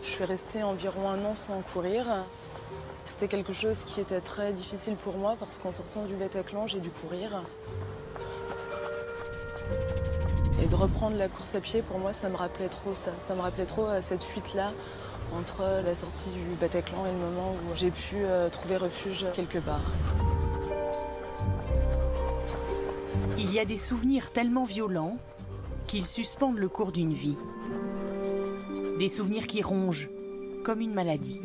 Je suis restée environ 1 an sans courir. C'était quelque chose qui était très difficile pour moi parce qu'en sortant du Bataclan, j'ai dû courir. Et de reprendre la course à pied, pour moi, ça me rappelait trop ça. Ça me rappelait trop cette fuite-là entre la sortie du Bataclan et le moment où j'ai pu trouver refuge quelque part. Il y a des souvenirs tellement violents qu'ils suspendent le cours d'une vie. Des souvenirs qui rongent, comme une maladie.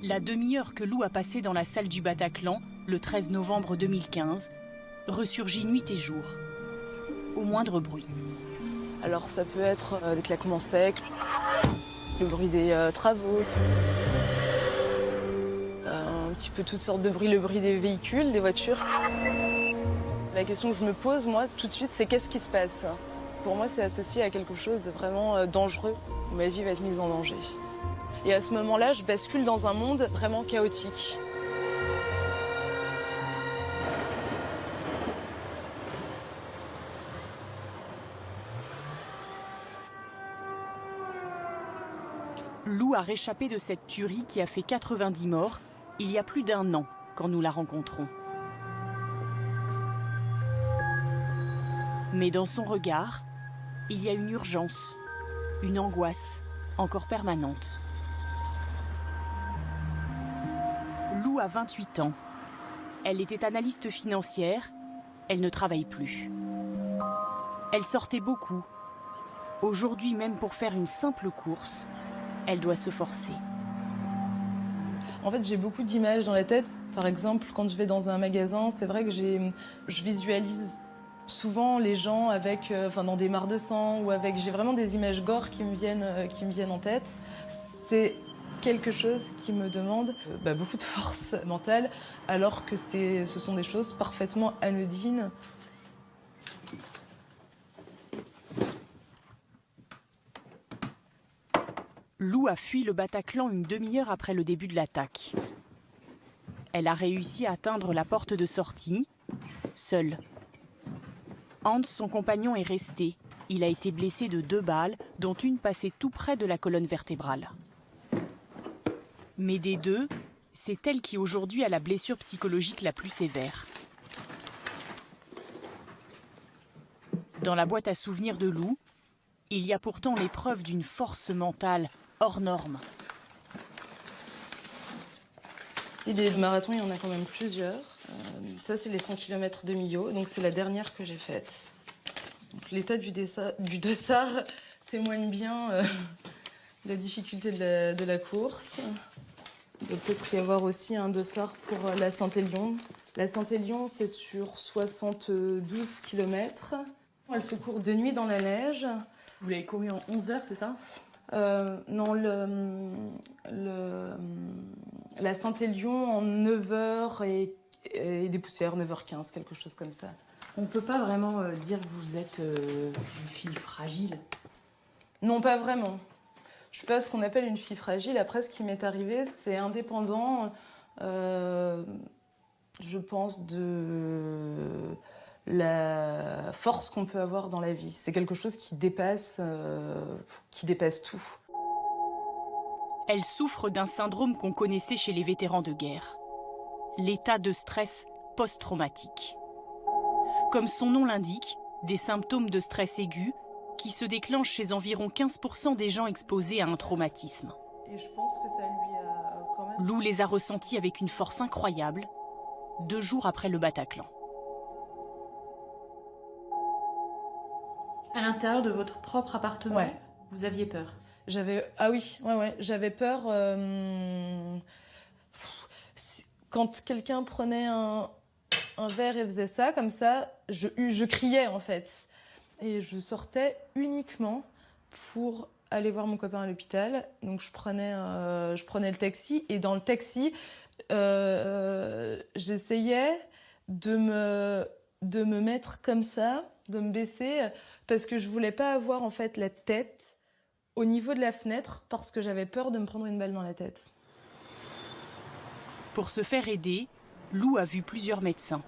La demi-heure que Lou a passée dans la salle du Bataclan, le 13 novembre 2015, ressurgit nuit et jour, au moindre bruit. Alors ça peut être des claquements secs, le bruit des travaux, un petit peu toutes sortes de bruits, le bruit des véhicules, des voitures. La question que je me pose, moi, tout de suite, c'est qu'est-ce qui se passe? Pour moi, c'est associé à quelque chose de vraiment dangereux, où ma vie va être mise en danger. Et à ce moment-là, je bascule dans un monde vraiment chaotique. Lou a réchappé de cette tuerie qui a fait 90 morts il y a plus d'1 an quand nous la rencontrons. Mais dans son regard, il y a une urgence, une angoisse encore permanente. Lou a 28 ans. Elle était analyste financière. Elle ne travaille plus. Elle sortait beaucoup. Aujourd'hui, même pour faire une simple course, elle doit se forcer. En fait, j'ai beaucoup d'images dans la tête. Par exemple, quand je vais dans un magasin, c'est vrai que je visualise souvent les gens avec, dans des mares de sang ou avec. J'ai vraiment des images gore qui me viennent en tête. C'est quelque chose qui me demande beaucoup de force mentale, alors que ce sont des choses parfaitement anodines. Lou a fui le Bataclan une demi-heure après le début de l'attaque. Elle a réussi à atteindre la porte de sortie, seule. Hans, son compagnon, est resté. Il a été blessé de 2 balles, dont une passée tout près de la colonne vertébrale. Mais des 2, c'est elle qui aujourd'hui a la blessure psychologique la plus sévère. Dans la boîte à souvenirs de Lou, il y a pourtant l'épreuve d'une force mentale hors norme. Et des marathons, il y en a quand même plusieurs. Ça, c'est les 100 km de Millau, donc c'est la dernière que j'ai faite. L'état du dossard témoigne bien de la difficulté de la course. Il peut peut-être y avoir aussi un dossard pour la Saint-Élion. La Saint-Élion, c'est sur 72 km. Elle se court de nuit dans la neige. Vous l'avez couru en 11 heures, c'est ça? Non, la Saint-Élion en 9h et des poussières, 9h15, quelque chose comme ça. On ne peut pas vraiment dire que vous êtes une fille fragile. Non, pas vraiment. Je suis pas ce qu'on appelle une fille fragile. Après, ce qui m'est arrivé, c'est indépendant, je pense, de la force qu'on peut avoir dans la vie. C'est quelque chose qui dépasse tout. Elle souffre d'un syndrome qu'on connaissait chez les vétérans de guerre. L'état de stress post-traumatique. Comme son nom l'indique, des symptômes de stress aigu qui se déclenchent chez environ 15% des gens exposés à un traumatisme. Et je pense que ça lui a quand même... Lou les a ressentis avec une force incroyable, 2 jours après le Bataclan. À l'intérieur de votre propre appartement, ouais. Vous aviez peur? J'avais peur. Quand quelqu'un prenait un verre et faisait ça, comme ça, je criais en fait. Et je sortais uniquement pour aller voir mon copain à l'hôpital. Donc je prenais le taxi et dans le taxi, j'essayais de me mettre comme ça, de me baisser, parce que je voulais pas avoir en fait la tête au niveau de la fenêtre parce que j'avais peur de me prendre une balle dans la tête. Pour se faire aider, Lou a vu plusieurs médecins.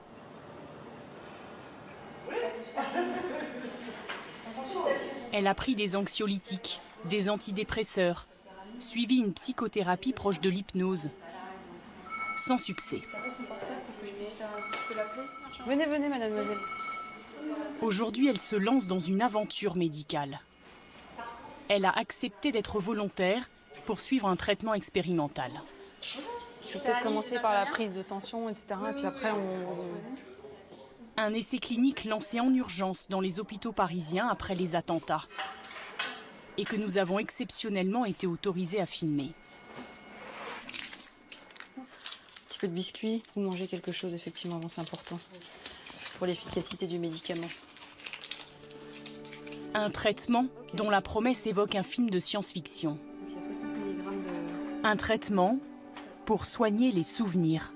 Elle a pris des anxiolytiques, des antidépresseurs, suivi une psychothérapie proche de l'hypnose. Sans succès. Venez, mademoiselle. Aujourd'hui, elle se lance dans une aventure médicale. Elle a accepté d'être volontaire pour suivre un traitement expérimental. Je vais peut-être commencer par la prise de tension, etc. Et puis après, Un essai clinique lancé en urgence dans les hôpitaux parisiens après les attentats. Et que nous avons exceptionnellement été autorisés à filmer. Un petit peu de biscuit ou manger quelque chose, effectivement, avant, c'est important pour l'efficacité du médicament. Un traitement dont la promesse évoque un film de science-fiction. Un traitement pour soigner les souvenirs.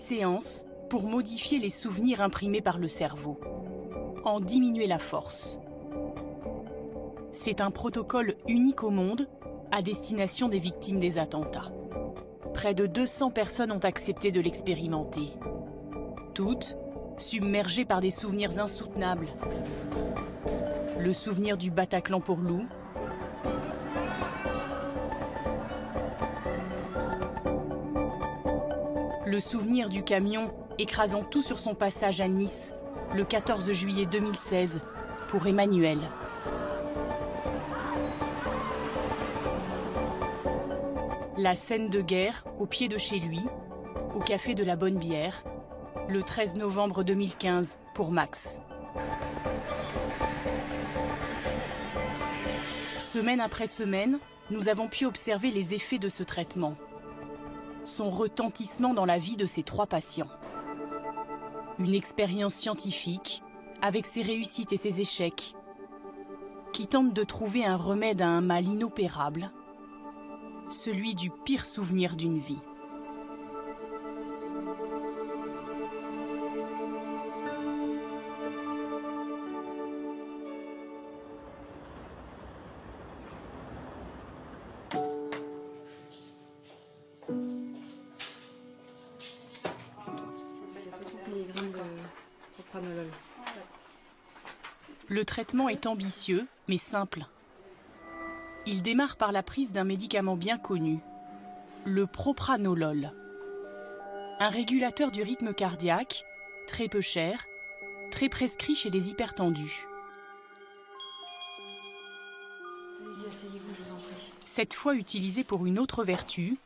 Séance pour modifier les souvenirs imprimés par le cerveau, en diminuer la force. C'est un protocole unique au monde à destination des victimes des attentats. Près de 200 personnes ont accepté de l'expérimenter. Toutes submergées par des souvenirs insoutenables. Le souvenir du Bataclan pour Lou, le souvenir du camion écrasant tout sur son passage à Nice, le 14 juillet 2016, pour Emmanuel. La scène de guerre, au pied de chez lui, au café de la Bonne Bière, le 13 novembre 2015, pour Max. Semaine après semaine, nous avons pu observer les effets de ce traitement. Son retentissement dans la vie de ces 3 patients. Une expérience scientifique, avec ses réussites et ses échecs, qui tente de trouver un remède à un mal inopérable, celui du pire souvenir d'une vie. Le traitement est ambitieux, mais simple. Il démarre par la prise d'un médicament bien connu, le propranolol. Un régulateur du rythme cardiaque, très peu cher, très prescrit chez les hypertendus. Allez-y, asseyez-vous, je vous en prie. Cette fois utilisé pour une autre vertu,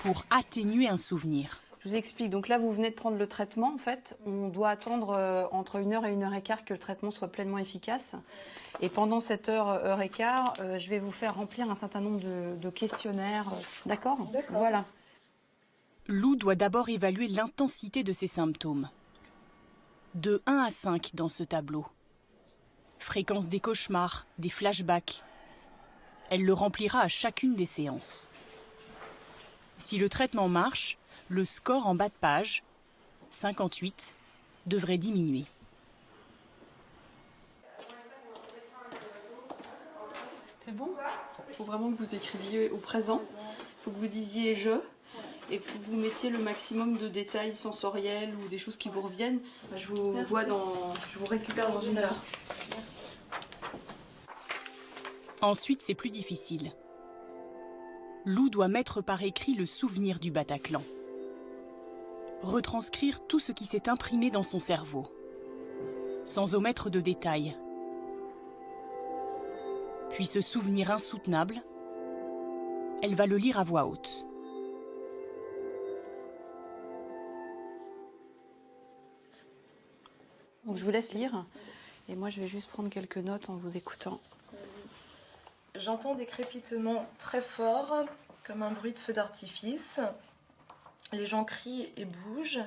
pour atténuer un souvenir. Je vous explique. Donc là, vous venez de prendre le traitement. En fait, on doit attendre entre 1 heure et 1 heure et quart que le traitement soit pleinement efficace. Et pendant cette heure et quart, je vais vous faire remplir un certain nombre de questionnaires. D'accord ? Voilà. Lou doit d'abord évaluer l'intensité de ses symptômes. De 1 à 5 dans ce tableau. Fréquence des cauchemars, des flashbacks. Elle le remplira à chacune des séances. Si le traitement marche, le score en bas de page, 58, devrait diminuer. C'est bon ? Il faut vraiment que vous écriviez au présent. Il faut que vous disiez « je » et que vous mettiez le maximum de détails sensoriels ou des choses qui vous reviennent. Je vous récupère dans 1 heure. Ensuite, c'est plus difficile. Lou doit mettre par écrit le souvenir du Bataclan. Retranscrire tout ce qui s'est imprimé dans son cerveau, sans omettre de détails. Puis ce souvenir insoutenable, elle va le lire à voix haute. Donc je vous laisse lire et moi je vais juste prendre quelques notes en vous écoutant. J'entends des crépitements très forts, comme un bruit de feu d'artifice. Les gens crient et bougent,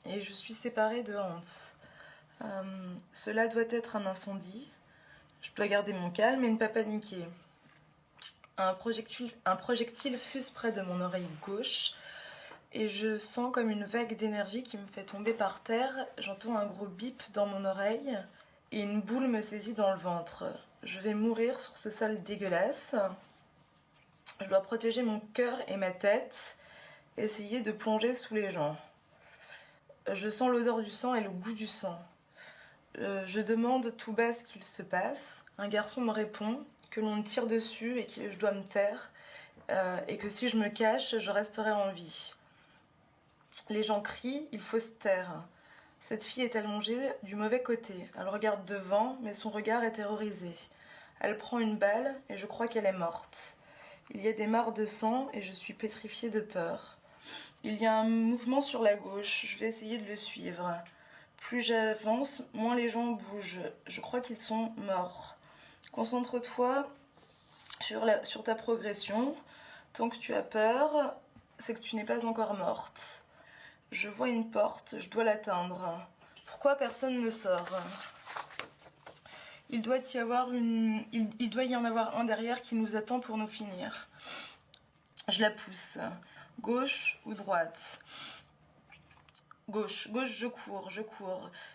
et je suis séparée de Hans. Cela doit être un incendie. Je dois garder mon calme et ne pas paniquer. Un projectile fuse près de mon oreille gauche, et je sens comme une vague d'énergie qui me fait tomber par terre. J'entends un gros bip dans mon oreille, et une boule me saisit dans le ventre. Je vais mourir sur ce sol dégueulasse. Je dois protéger mon cœur et ma tête. Essayer de plonger sous les gens. Je sens l'odeur du sang et le goût du sang. Je demande tout bas ce qu'il se passe. Un garçon me répond que l'on me tire dessus et que je dois me taire et que si je me cache, je resterai en vie. Les gens crient, il faut se taire. Cette fille est allongée du mauvais côté. Elle regarde devant, mais son regard est terrorisé. Elle prend une balle et je crois qu'elle est morte. Il y a des mares de sang et je suis pétrifiée de peur. Il y a un mouvement sur la gauche, je vais essayer de le suivre. Plus j'avance, moins les gens bougent. Je crois qu'ils sont morts. Concentre-toi sur ta progression. Tant que tu as peur, c'est que tu n'es pas encore morte. Je vois une porte, je dois l'atteindre. Pourquoi personne ne sort ? Il doit y en avoir un derrière qui nous attend pour nous finir. Je la pousse. Gauche ou droite ? Gauche, je cours.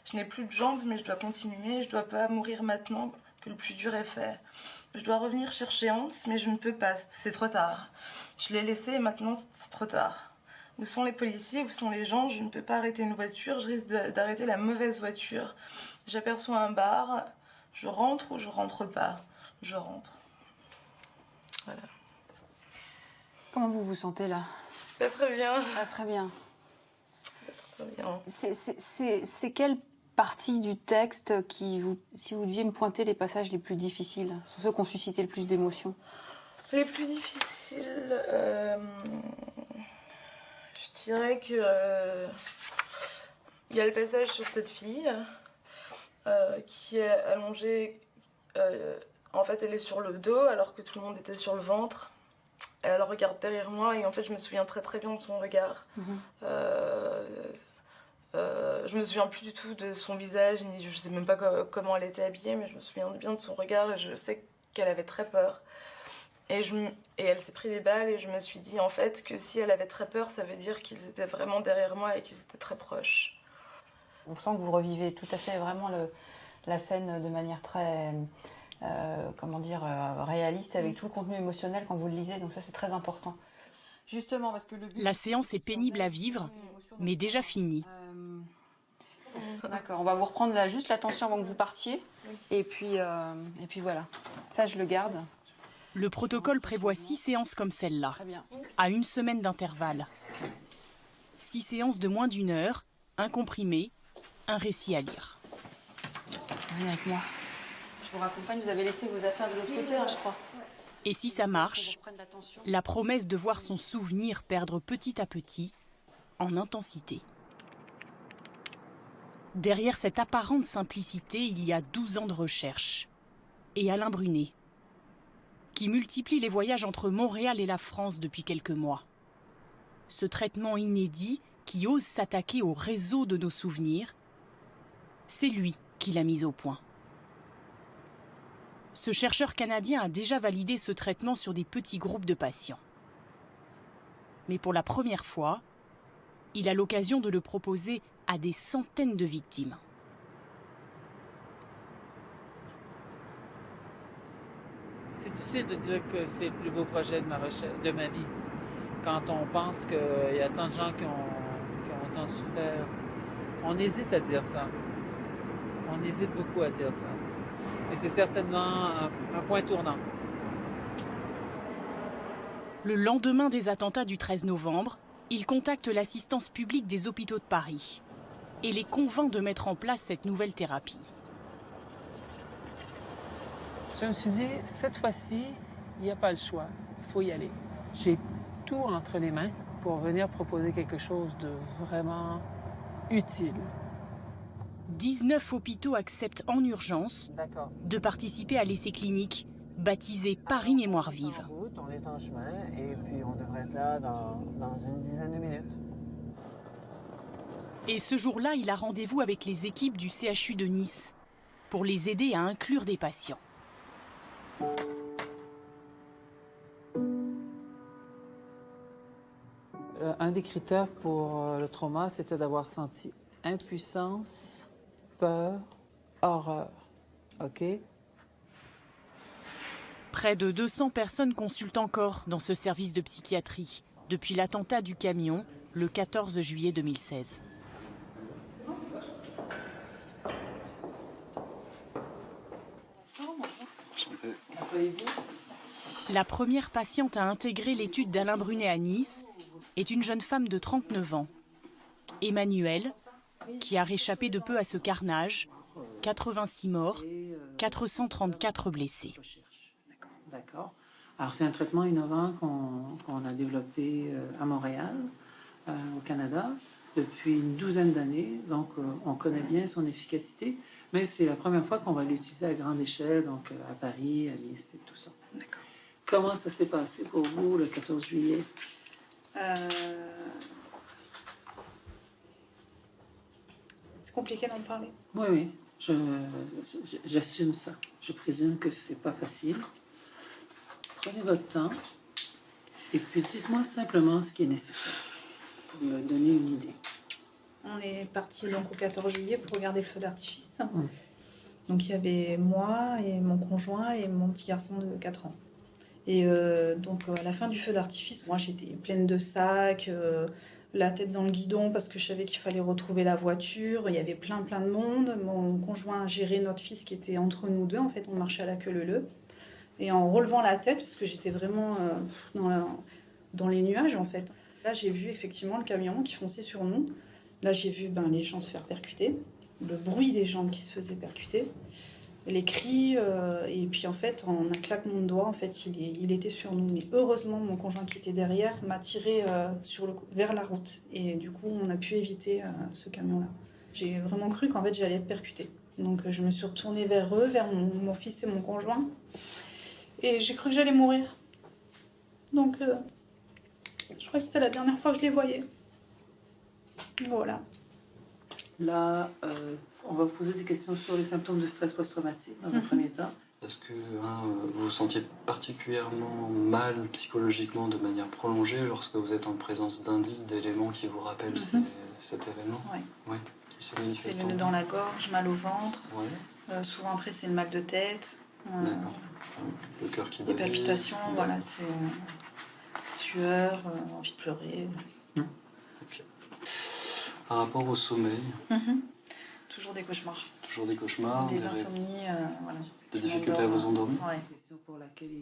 Je n'ai plus de jambes, mais je dois continuer. Je ne dois pas mourir maintenant que le plus dur est fait. Je dois revenir chercher Hans, mais je ne peux pas, c'est trop tard. Je l'ai laissé et maintenant c'est trop tard. Où sont les policiers, où sont les gens ? Je ne peux pas arrêter une voiture, je risque d'arrêter la mauvaise voiture. J'aperçois un bar, je rentre ou je rentre pas ? Je rentre. Voilà. Comment vous vous sentez là ? Pas très bien. Pas très bien. Pas très bien. C'est quelle partie du texte qui vous, si vous deviez me pointer les passages les plus difficiles, sont ceux qui ont suscité le plus d'émotions ? Les plus difficiles, je dirais que il y a le passage sur cette fille qui est allongée. En fait, elle est sur le dos alors que tout le monde était sur le ventre. Elle regarde derrière moi et en fait, je me souviens très très bien de son regard. Je me souviens plus du tout de son visage, je sais même pas comment elle était habillée, mais je me souviens bien de son regard et je sais qu'elle avait très peur. Et elle s'est pris des balles et je me suis dit en fait que si elle avait très peur, ça veut dire qu'ils étaient vraiment derrière moi et qu'ils étaient très proches. On sent que vous revivez tout à fait vraiment la scène de manière très réaliste, avec tout le contenu émotionnel quand vous le lisez, donc ça c'est très important. Justement, parce que La séance est pénible à vivre, mais déjà finie. D'accord, on va vous reprendre là, juste l'attention avant que vous partiez. Et puis voilà, ça je le garde. Le protocole prévoit 6 séances comme celle-là, Très bien. à 1 semaine d'intervalle. 6 séances de moins d'1 heure, un comprimé, un récit à lire. Venez avec moi. Je vous raccompagne, vous avez laissé vos affaires de l'autre côté, je crois. Et si ça marche, la promesse de voir son souvenir perdre petit à petit en intensité. Derrière cette apparente simplicité, il y a 12 ans de recherche. Et Alain Brunet, qui multiplie les voyages entre Montréal et la France depuis quelques mois. Ce traitement inédit qui ose s'attaquer au réseau de nos souvenirs, c'est lui qui l'a mis au point. Ce chercheur canadien a déjà validé ce traitement sur des petits groupes de patients. Mais pour la première fois, il a l'occasion de le proposer à des centaines de victimes. C'est difficile de dire que c'est le plus beau projet de ma vie. Quand on pense qu'il y a tant de gens qui ont tant souffert, on hésite à dire ça. On hésite beaucoup à dire ça. Et c'est certainement un point tournant. Le lendemain des attentats du 13 novembre, il contacte l'assistance publique des hôpitaux de Paris et les convainc de mettre en place cette nouvelle thérapie. Je me suis dit, cette fois-ci, il n'y a pas le choix. Il faut y aller. J'ai tout entre les mains pour venir proposer quelque chose de vraiment utile. 19 hôpitaux acceptent en urgence de participer à l'essai clinique baptisé Paris Mémoire Vive. On est en chemin et puis on devrait être là dans une dizaine de minutes. Et ce jour-là, il a rendez-vous avec les équipes du CHU de Nice pour les aider à inclure des patients. Un des critères pour le trauma, c'était d'avoir senti impuissance, peur, horreur. OK? Près de 200 personnes consultent encore dans ce service de psychiatrie depuis l'attentat du camion le 14 juillet 2016. Asseyez-vous. La première patiente à intégrer l'étude d'Alain Brunet à Nice est une jeune femme de 39 ans. Emmanuelle, qui a réchappé de peu à ce carnage, 86 morts, 434 blessés. D'accord. Alors c'est un traitement innovant qu'on a développé à Montréal, au Canada, depuis une douzaine d'années. Donc on connaît bien son efficacité, mais c'est la première fois qu'on va l'utiliser à grande échelle, donc à Paris, à Nice et tout ça. D'accord. Comment ça s'est passé pour vous le 14 juillet? C'est compliqué d'en parler. Oui, oui, j'assume ça. Je présume que c'est pas facile. Prenez votre temps et puis dites-moi simplement ce qui est nécessaire pour me donner une idée. On est parti donc au 14 juillet pour regarder le feu d'artifice. Donc il y avait moi et mon conjoint et mon petit garçon de 4 ans. Et donc à la fin du feu d'artifice, moi j'étais pleine de sacs, la tête dans le guidon parce que je savais qu'il fallait retrouver la voiture. Il y avait plein de monde. Mon conjoint gérait notre fils qui était entre nous deux. En fait, on marchait à la queue leu-leu. Et en relevant la tête, parce que j'étais vraiment dans les nuages en fait. Là j'ai vu effectivement le camion qui fonçait sur nous. Là, j'ai vu les gens se faire percuter, le bruit des gens qui se faisaient percuter, les cris, et puis en fait, en un claquement de doigts, en fait, il était sur nous. Mais heureusement, mon conjoint qui était derrière m'a tiré vers la route. Et du coup, on a pu éviter ce camion-là. J'ai vraiment cru qu'en fait, j'allais être percutée. Donc, je me suis retournée vers eux, vers mon fils et mon conjoint. Et j'ai cru que j'allais mourir. Donc, je crois que c'était la dernière fois que je les voyais. Voilà. Là, on va vous poser des questions sur les symptômes de stress post-traumatique dans un premier temps. Est-ce que vous vous sentiez particulièrement mal psychologiquement de manière prolongée lorsque vous êtes en présence d'indices, d'éléments qui vous rappellent cet événement? Oui. Ouais. Qui se C'est manifeste le nœud dans la gorge, mal au ventre. Ouais. Souvent après, c'est le mal de tête. D'accord. Le cœur qui bat. Des palpitations, voilà, c'est sueur, envie de pleurer. Ok. Par rapport au sommeil, Toujours des cauchemars. toujours des cauchemars, Des insomnies, voilà. des difficultés à vous endormir. Ouais.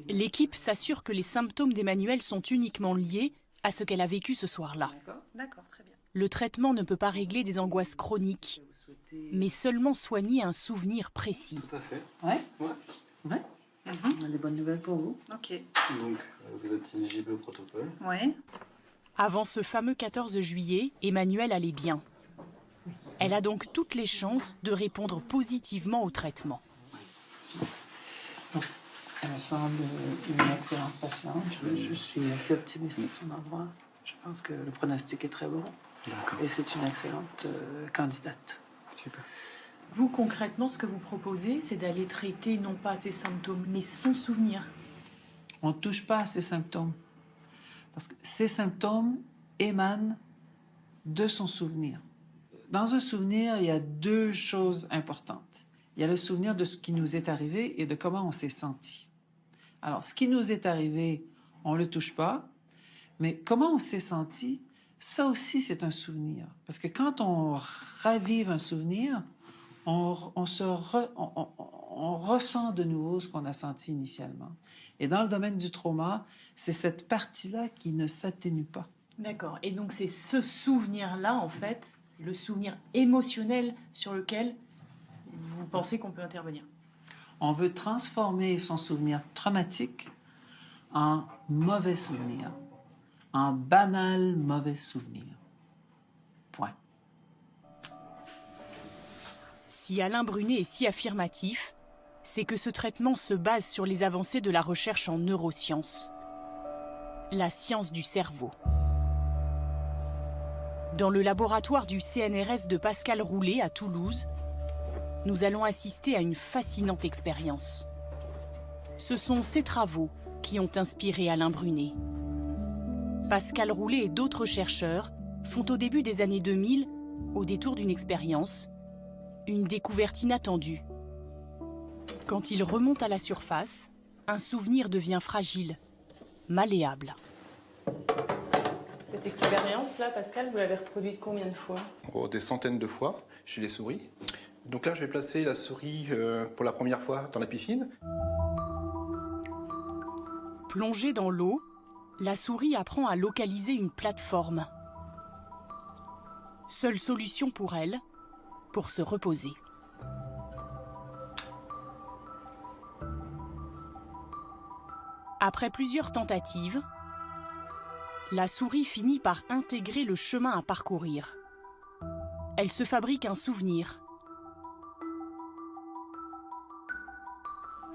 L'équipe s'assure que les symptômes d'Emmanuelle sont uniquement liés à ce qu'elle a vécu ce soir-là. D'accord, très bien. Le traitement ne peut pas régler des angoisses chroniques, mais seulement soigner un souvenir précis. Tout à fait. Ouais. Ouais. Ouais. On a des bonnes nouvelles pour vous. Ok. Donc, vous êtes éligible au protocole. Ouais. Avant ce fameux 14 juillet, Emmanuelle allait bien. Elle a donc toutes les chances de répondre positivement au traitement. Elle me semble une excellente patiente. Je suis assez optimiste à son endroit. Je pense que le pronostic est très bon. D'accord. Et c'est une excellente candidate. Super. Vous, concrètement, ce que vous proposez, c'est d'aller traiter non pas ses symptômes, mais son souvenir. On ne touche pas à ces symptômes. Parce que ces symptômes émanent de son souvenir. Dans un souvenir, il y a deux choses importantes. Il y a le souvenir de ce qui nous est arrivé et de comment on s'est senti. Alors, ce qui nous est arrivé, on ne le touche pas, mais comment on s'est senti, ça aussi, c'est un souvenir. Parce que quand on ravive un souvenir, on ressent de nouveau ce qu'on a senti initialement. Et dans le domaine du trauma, c'est cette partie-là qui ne s'atténue pas. D'accord. Et donc, c'est ce souvenir-là, en fait, le souvenir émotionnel sur lequel vous pensez qu'on peut intervenir. On veut transformer son souvenir traumatique en mauvais souvenir, en banal mauvais souvenir. Point. Si Alain Brunet est si affirmatif, c'est que ce traitement se base sur les avancées de la recherche en neurosciences, la science du cerveau. Dans le laboratoire du CNRS de Pascal Roulet à Toulouse, nous allons assister à une fascinante expérience. Ce sont ces travaux qui ont inspiré Alain Brunet. Pascal Roulet et d'autres chercheurs font au début des années 2000, au détour d'une expérience, une découverte inattendue. Quand ils remontent à la surface, un souvenir devient fragile, malléable. Cette expérience-là, Pascal, vous l'avez reproduite combien de fois? Oh, des centaines de fois chez les souris. Donc là, je vais placer la souris pour la première fois dans la piscine. Plongée dans l'eau, la souris apprend à localiser une plateforme. Seule solution pour elle, pour se reposer. Après plusieurs tentatives, la souris finit par intégrer le chemin à parcourir. Elle se fabrique un souvenir.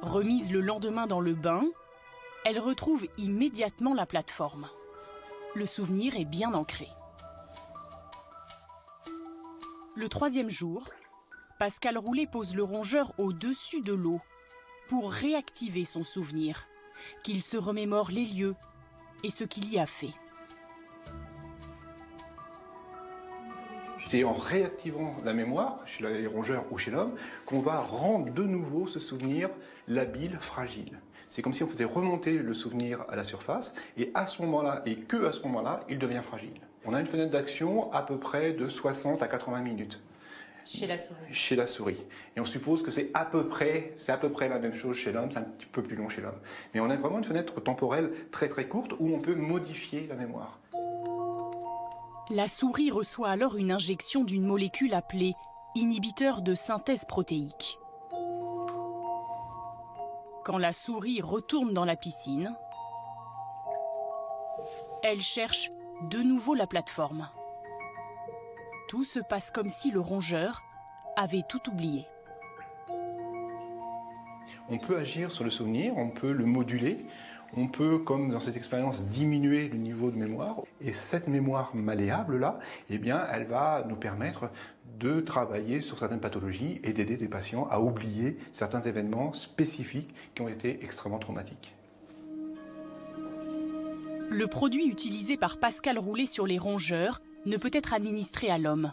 Remise le lendemain dans le bain, elle retrouve immédiatement la plateforme. Le souvenir est bien ancré. Le 3e jour, Pascal Roulet pose le rongeur au-dessus de l'eau pour réactiver son souvenir, qu'il se remémore les lieux et ce qu'il y a fait. C'est en réactivant la mémoire, chez les rongeurs ou chez l'homme, qu'on va rendre de nouveau ce souvenir labile, fragile. C'est comme si on faisait remonter le souvenir à la surface, et à ce moment-là, et que à ce moment-là, il devient fragile. On a une fenêtre d'action à peu près de 60 à 80 minutes. Chez la souris. Chez la souris. Et on suppose que c'est à peu près la même chose chez l'homme, c'est un petit peu plus long chez l'homme. Mais on a vraiment une fenêtre temporelle très très courte où on peut modifier la mémoire. La souris reçoit alors une injection d'une molécule appelée inhibiteur de synthèse protéique. Quand la souris retourne dans la piscine, elle cherche de nouveau la plateforme. Tout se passe comme si le rongeur avait tout oublié. On peut agir sur le souvenir, on peut le moduler, on peut, comme dans cette expérience, diminuer le niveau de mémoire. Et cette mémoire malléable-là, eh bien, elle va nous permettre de travailler sur certaines pathologies et d'aider des patients à oublier certains événements spécifiques qui ont été extrêmement traumatiques. Le produit utilisé par Pascal Roulet sur les rongeurs ne peut être administré à l'homme.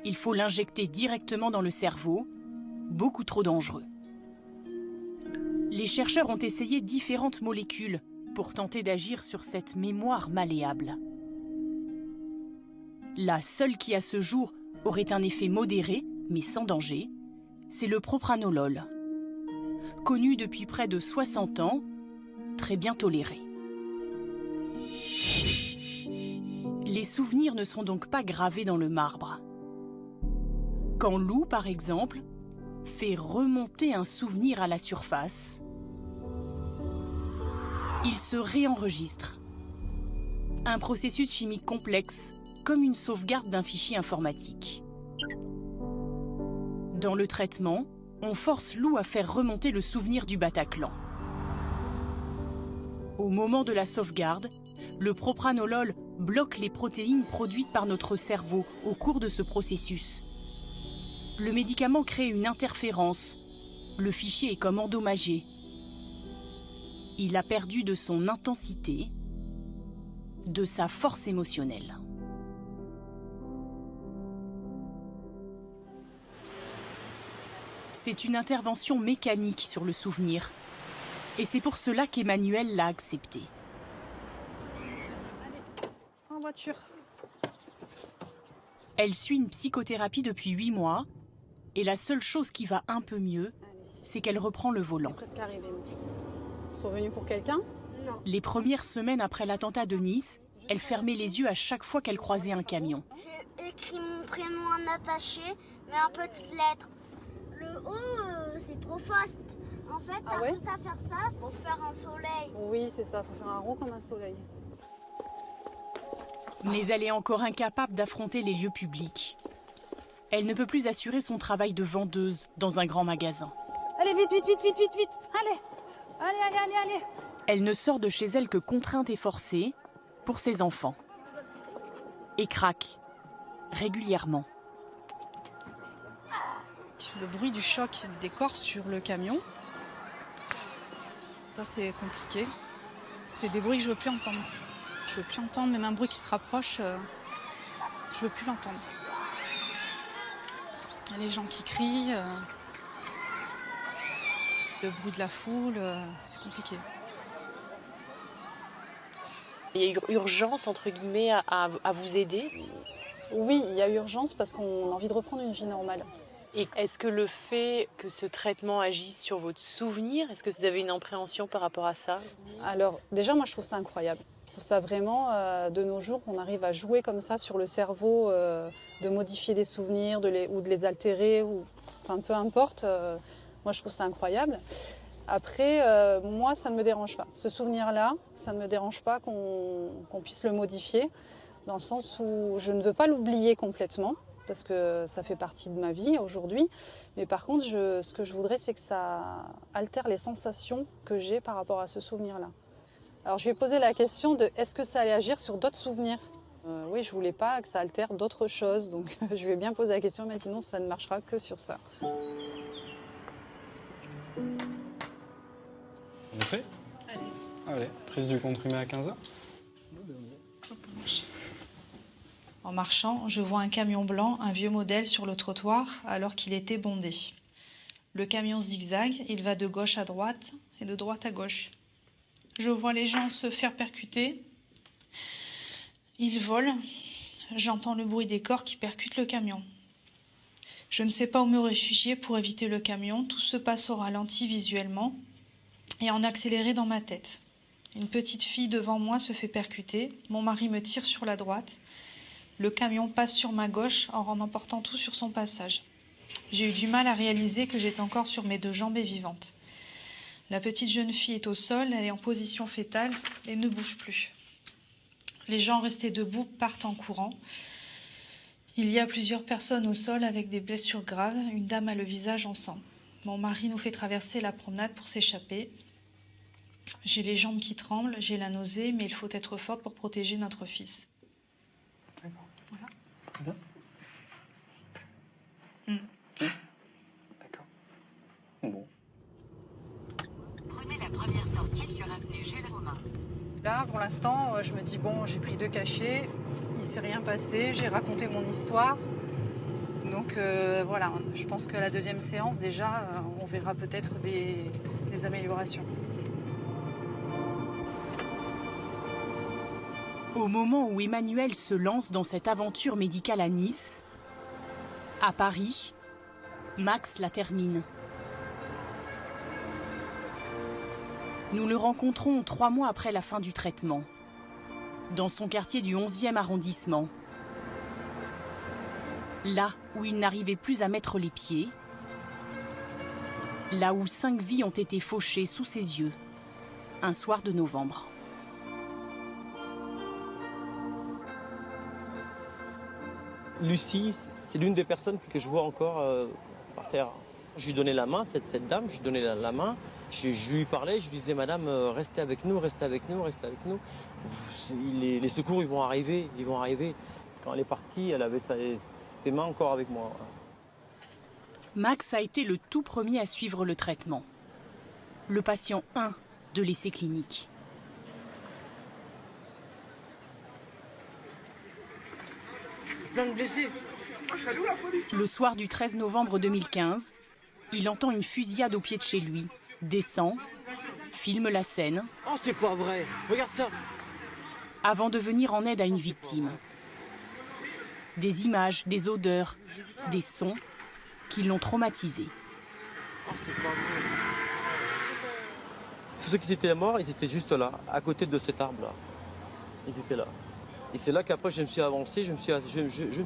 Il faut l'injecter directement dans le cerveau, beaucoup trop dangereux. Les chercheurs ont essayé différentes molécules pour tenter d'agir sur cette mémoire malléable. La seule qui à ce jour aurait un effet modéré, mais sans danger, c'est le propranolol. Connu depuis près de 60 ans, très bien toléré. Les souvenirs ne sont donc pas gravés dans le marbre. Quand Lou, par exemple, fait remonter un souvenir à la surface, il se réenregistre. Un processus chimique complexe, comme une sauvegarde d'un fichier informatique. Dans le traitement, on force Lou à faire remonter le souvenir du Bataclan. Au moment de la sauvegarde, le propranolol bloque les protéines produites par notre cerveau au cours de ce processus. Le médicament crée une interférence. Le fichier est comme endommagé. Il a perdu de son intensité, de sa force émotionnelle. C'est une intervention mécanique sur le souvenir. Et c'est pour cela qu'Emmanuelle l'a accepté. Allez, en voiture. Elle suit une psychothérapie depuis 8 mois. Et la seule chose qui va un peu mieux, c'est qu'elle reprend le volant. Presque arrivé. Ils sont venus pour quelqu'un? Non. Les premières semaines après l'attentat de Nice, elle fermait les yeux à chaque fois qu'elle croisait un camion. J'ai écrit mon prénom en attaché, mais en petites lettres. Le O, c'est trop fast. En fait, t'as ouais tout à faire ça pour faire un soleil. Oui, c'est ça. Faut faire un rond comme un soleil. Mais elle est encore incapable d'affronter les lieux publics. Elle ne peut plus assurer son travail de vendeuse dans un grand magasin. Allez, vite, vite, vite, vite, vite, vite. Allez, allez, allez, allez, allez. Elle ne sort de chez elle que contrainte et forcée pour ses enfants. Et craque régulièrement. Le bruit du choc des corps sur le camion, ça c'est compliqué. C'est des bruits que je veux plus entendre. Je veux plus entendre, même un bruit qui se rapproche, je veux plus l'entendre. Les gens qui crient, le bruit de la foule, c'est compliqué. Il y a eu urgence, entre guillemets, à vous aider? Oui, il y a urgence parce qu'on a envie de reprendre une vie normale. Et est-ce que le fait que ce traitement agisse sur votre souvenir, est-ce que vous avez une appréhension par rapport à ça? Alors déjà, moi je trouve ça incroyable. Je trouve ça vraiment, de nos jours, on arrive à jouer comme ça sur le cerveau, de modifier des souvenirs ou de les altérer, enfin peu importe. Moi je trouve ça incroyable. Après, moi ça ne me dérange pas. Ce souvenir-là, ça ne me dérange pas qu'on puisse le modifier, dans le sens où je ne veux pas l'oublier complètement, parce que ça fait partie de ma vie aujourd'hui. Mais par contre, ce que je voudrais, c'est que ça altère les sensations que j'ai par rapport à ce souvenir-là. Alors je lui ai posé la question de est-ce que ça allait agir sur d'autres souvenirs ? Oui, je voulais pas que ça altère d'autres choses, donc je lui ai bien posé la question, mais sinon ça ne marchera que sur ça. On est prêt ? Allez, prise du comprimé à 15h. En marchant, je vois un camion blanc, un vieux modèle sur le trottoir, alors qu'il était bondé. Le camion zigzague, il va de gauche à droite et de droite à gauche. Je vois les gens se faire percuter. Ils volent. J'entends le bruit des corps qui percutent le camion. Je ne sais pas où me réfugier pour éviter le camion. Tout se passe au ralenti visuellement et en accéléré dans ma tête. Une petite fille devant moi se fait percuter. Mon mari me tire sur la droite. Le camion passe sur ma gauche en emportant tout sur son passage. J'ai eu du mal à réaliser que j'étais encore sur mes deux jambes et vivante. La petite jeune fille est au sol, elle est en position fétale et ne bouge plus. Les gens restés debout partent en courant. Il y a plusieurs personnes au sol avec des blessures graves. Une dame a le visage en sang. Mon mari nous fait traverser la promenade pour s'échapper. J'ai les jambes qui tremblent, j'ai la nausée, mais il faut être forte pour protéger notre fils. D'accord. Voilà. Très bien. Ok. D'accord. Bon. Prenez la première sortie sur avenue Jules Romain. Là, pour l'instant, je me dis, bon, j'ai pris 2 cachets, il ne s'est rien passé, j'ai raconté mon histoire. Donc voilà, je pense que la deuxième séance, déjà, on verra peut-être des améliorations. Au moment où Emmanuelle se lance dans cette aventure médicale à Nice, à Paris, Max la termine. Nous le rencontrons 3 mois après la fin du traitement, dans son quartier du 11e arrondissement. Là où il n'arrivait plus à mettre les pieds, là où 5 vies ont été fauchées sous ses yeux, un soir de novembre. Lucie, c'est l'une des personnes que je vois encore par terre. Je lui donnais la main, cette dame, je lui donnais la main, je lui parlais, je lui disais, madame, restez avec nous, restez avec nous, restez avec nous. Les secours, ils vont arriver. Quand elle est partie, elle avait ses mains encore avec moi. Max a été le tout premier à suivre le traitement. Le patient 1 de l'essai clinique. Plein de blessés. Le soir du 13 novembre 2015, il entend une fusillade au pied de chez lui, descend, filme la scène. Oh, c'est pas vrai. Regarde ça. Avant de venir en aide à une victime. Des images, des odeurs, des sons qui l'ont traumatisé. Oh, c'est pas vrai. Tous ceux qui étaient morts, ils étaient juste là, à côté de cet arbre-là. Ils étaient là. Et c'est là qu'après je me suis avancé, je me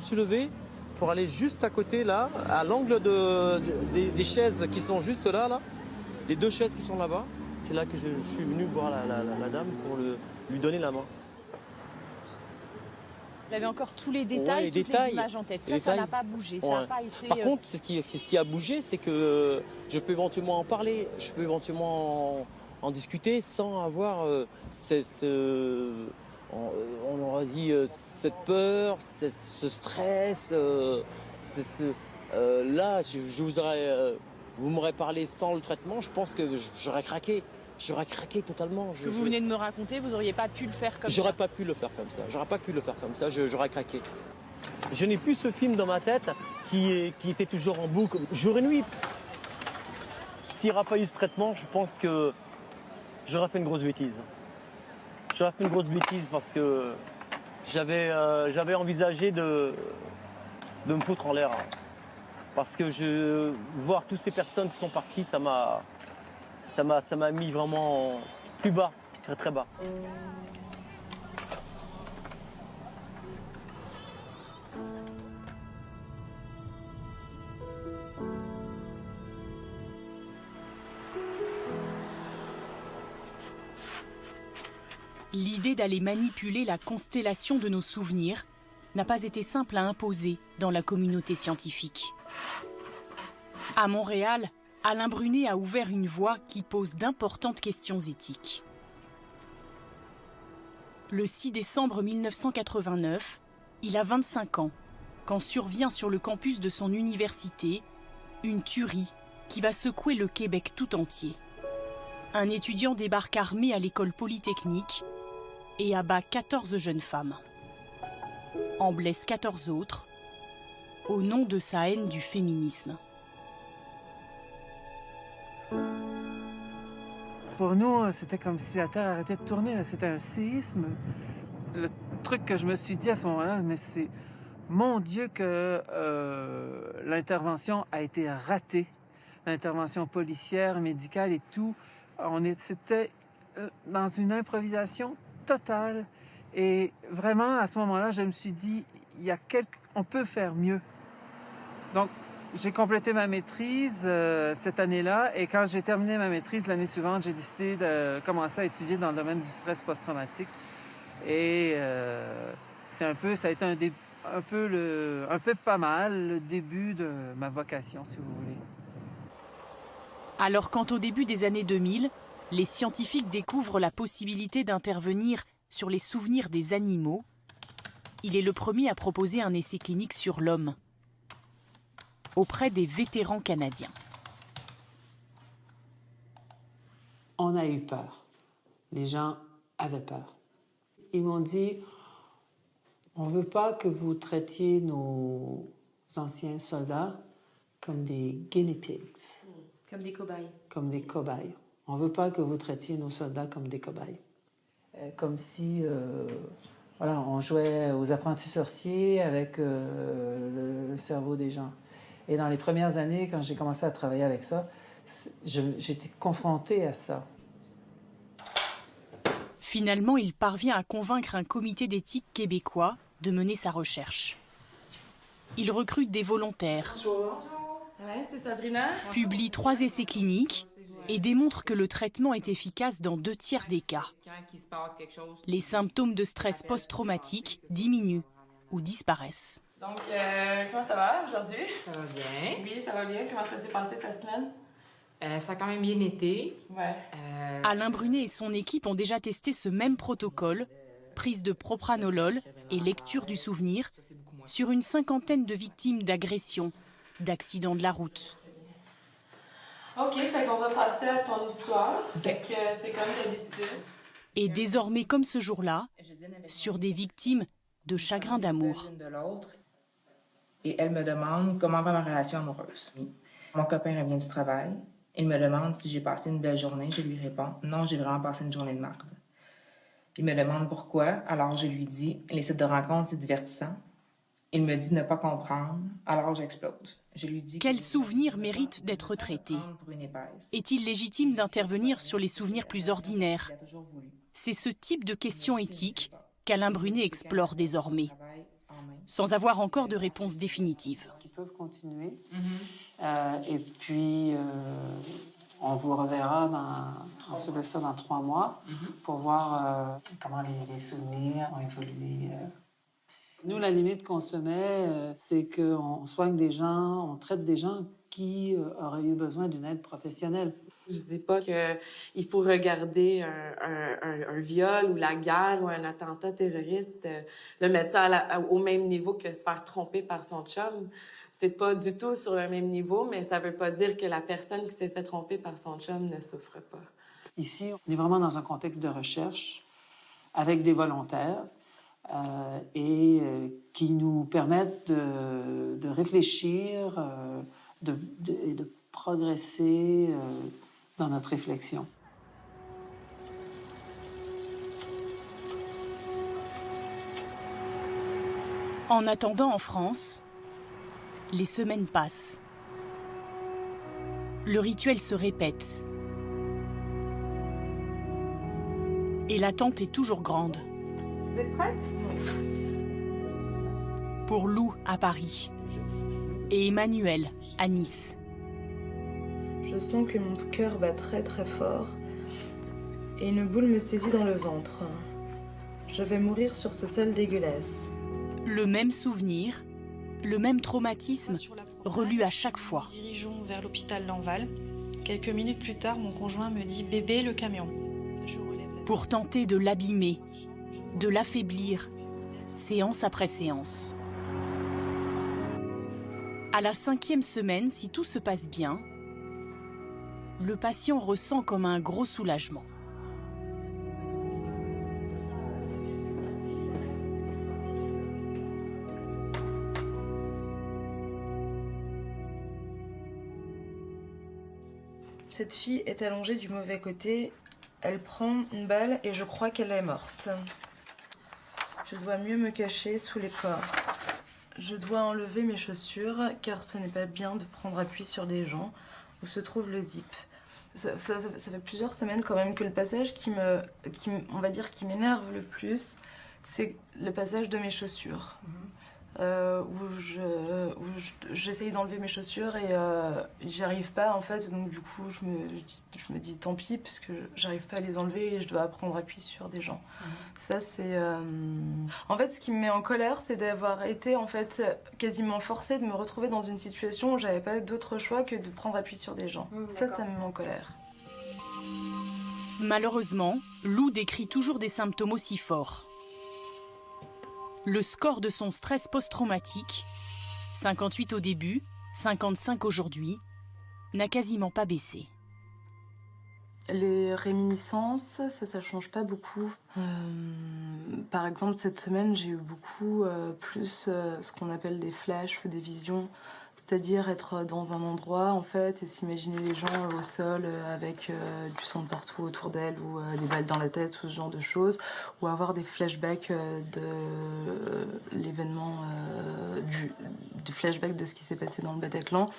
suis levé pour aller juste à côté là, à l'angle des chaises qui sont juste là, les 2 chaises qui sont là-bas. C'est là que je suis venu voir la dame pour lui donner la main. Vous avez encore tous les détails, toutes les images en tête. Ça n'a pas bougé. Ouais. Ça n'a pas été... Par contre, ce qui a bougé, c'est que je peux éventuellement en parler, je peux éventuellement en discuter sans avoir on aurait dit cette peur, ce stress. Là, vous m'aurez parlé sans le traitement, je pense que j'aurais craqué. J'aurais craqué totalement. Ce que vous venez de me raconter, vous n'auriez pas pu le faire comme ça. J'aurais pas pu le faire comme ça. J'aurais craqué. Je n'ai plus ce film dans ma tête qui était toujours en boucle, jour et nuit. S'il n'y aura pas eu ce traitement, je pense que j'aurais fait une grosse bêtise. Parce que j'avais envisagé de me foutre en l'air. Parce que voir toutes ces personnes qui sont parties, ça m'a mis vraiment plus bas très très bas. L'idée d'aller manipuler la constellation de nos souvenirs n'a pas été simple à imposer dans la communauté scientifique. À Montréal, Alain Brunet a ouvert une voie qui pose d'importantes questions éthiques. Le 6 décembre 1989, il a 25 ans, quand survient sur le campus de son université une tuerie qui va secouer le Québec tout entier. Un étudiant débarque armé à l'école polytechnique et abat 14 jeunes femmes. En blesse 14 autres, au nom de sa haine du féminisme. Pour nous, c'était comme si la Terre arrêtait de tourner. C'était un séisme. Le truc que je me suis dit à ce moment-là, mais c'est mon Dieu que l'intervention a été ratée. L'intervention policière, médicale et tout. C'était dans une improvisation totale. Et vraiment, à ce moment-là, je me suis dit, on peut faire mieux. Donc, j'ai complété ma maîtrise cette année-là. Et quand j'ai terminé ma maîtrise l'année suivante, j'ai décidé de commencer à étudier dans le domaine du stress post-traumatique. Et ça a été un peu pas mal le début de ma vocation, si vous voulez. Alors quand au début des années 2000, les scientifiques découvrent la possibilité d'intervenir sur les souvenirs des animaux, il est le premier à proposer un essai clinique sur l'homme, auprès des vétérans canadiens. On a eu peur. Les gens avaient peur. Ils m'ont dit, on ne veut pas que vous traitiez nos anciens soldats comme des guinea pigs. Comme des cobayes. Comme des cobayes. On ne veut pas que vous traitiez nos soldats comme des cobayes. Comme si, on jouait aux apprentis sorciers avec le cerveau des gens. Et dans les premières années, quand j'ai commencé à travailler avec ça, j'étais confrontée à ça. Finalement, il parvient à convaincre un comité d'éthique québécois de mener sa recherche. Il recrute des volontaires, Ouais, c'est Sabrina. publie 3 essais cliniques et démontre que le traitement est efficace dans 2 tiers des cas. Les symptômes de stress post-traumatique diminuent ou disparaissent. Donc, comment ça va aujourd'hui? Ça va bien. Oui, ça va bien. Comment ça s'est passé ta semaine? Ça a quand même bien été. Ouais. Alain Brunet et son équipe ont déjà testé ce même protocole, prise de propranolol et lecture du souvenir, sur une 50aine de victimes d'agressions, d'accidents de la route. OK, fait qu'on va passer à ton histoire. Fait que c'est comme d'habitude. Et désormais, comme ce jour-là, sur des victimes de chagrin d'amour. Et elle me demande comment va ma relation amoureuse. Mon copain revient du travail. Il me demande si j'ai passé une belle journée. Je lui réponds « Non, j'ai vraiment passé une journée de merde. » Il me demande pourquoi. Alors je lui dis « Les sites de rencontres, c'est divertissant. » Il me dit ne pas comprendre. Alors j'explose. Je lui dis... Quel souvenir mérite d'être traité? Est-il légitime d'intervenir sur les souvenirs plus ordinaires? C'est ce type de questions éthiques qu'Alain Brunet explore désormais, sans avoir encore de réponse définitive. Qui peuvent continuer. Et puis, on vous reverra ensuite de ça dans 3 mois pour voir comment les souvenirs ont évolué. Nous, la limite qu'on se met, c'est qu'on soigne des gens, on traite des gens qui auraient eu besoin d'une aide professionnelle. Je dis pas qu'il faut regarder un viol ou la guerre ou un attentat terroriste, le mettre ça au même niveau que se faire tromper par son chum. C'est pas du tout sur le même niveau, mais ça veut pas dire que la personne qui s'est fait tromper par son chum ne souffre pas. Ici, on est vraiment dans un contexte de recherche avec des volontaires qui nous permettent de réfléchir, de progresser dans notre réflexion. En attendant, en France, les semaines passent. Le rituel se répète. Et l'attente est toujours grande. Vous êtes prête? Pour Lou à Paris et Emmanuel à Nice. Je sens que mon cœur bat très très fort et une boule me saisit dans le ventre. Je vais mourir sur ce sol dégueulasse. Le même souvenir, le même traumatisme, relu à chaque fois. Nous dirigeons vers l'hôpital Lanval. Quelques minutes plus tard, mon conjoint me dit « Bébé, le camion ». Pour tenter de l'abîmer, de l'affaiblir, séance après séance. À la 5e semaine, si tout se passe bien, le patient ressent comme un gros soulagement. Cette fille est allongée du mauvais côté. Elle prend une balle et je crois qu'elle est morte. Je dois mieux me cacher sous les corps. Je dois enlever mes chaussures car ce n'est pas bien de prendre appui sur des gens où se trouve le zip. Ça fait plusieurs semaines quand même que le passage qui m'énerve le plus, c'est le passage de mes chaussures. Où j'essaye d'enlever mes chaussures et j'y arrive pas en fait, donc du coup je me dis tant pis parce que j'arrive pas à les enlever et je dois prendre appui sur des gens. Ça c'est en fait ce qui me met en colère, c'est d'avoir été en fait quasiment forcée de me retrouver dans une situation où j'avais pas d'autre choix que de prendre appui sur des gens. Ça me met en colère. Malheureusement, Lou décrit toujours des symptômes aussi forts. Le score de son stress post-traumatique, 58 au début, 55 aujourd'hui, n'a quasiment pas baissé. Les réminiscences, ça change pas beaucoup. Par exemple, cette semaine, j'ai eu beaucoup plus ce qu'on appelle des flashs ou des visions. C'est-à-dire être dans un endroit, en fait, et s'imaginer les gens au sol avec du sang de partout autour d'elle ou des balles dans la tête ou ce genre de choses. Ou avoir des flashbacks de l'événement, du flashback de ce qui s'est passé dans le Bataclan.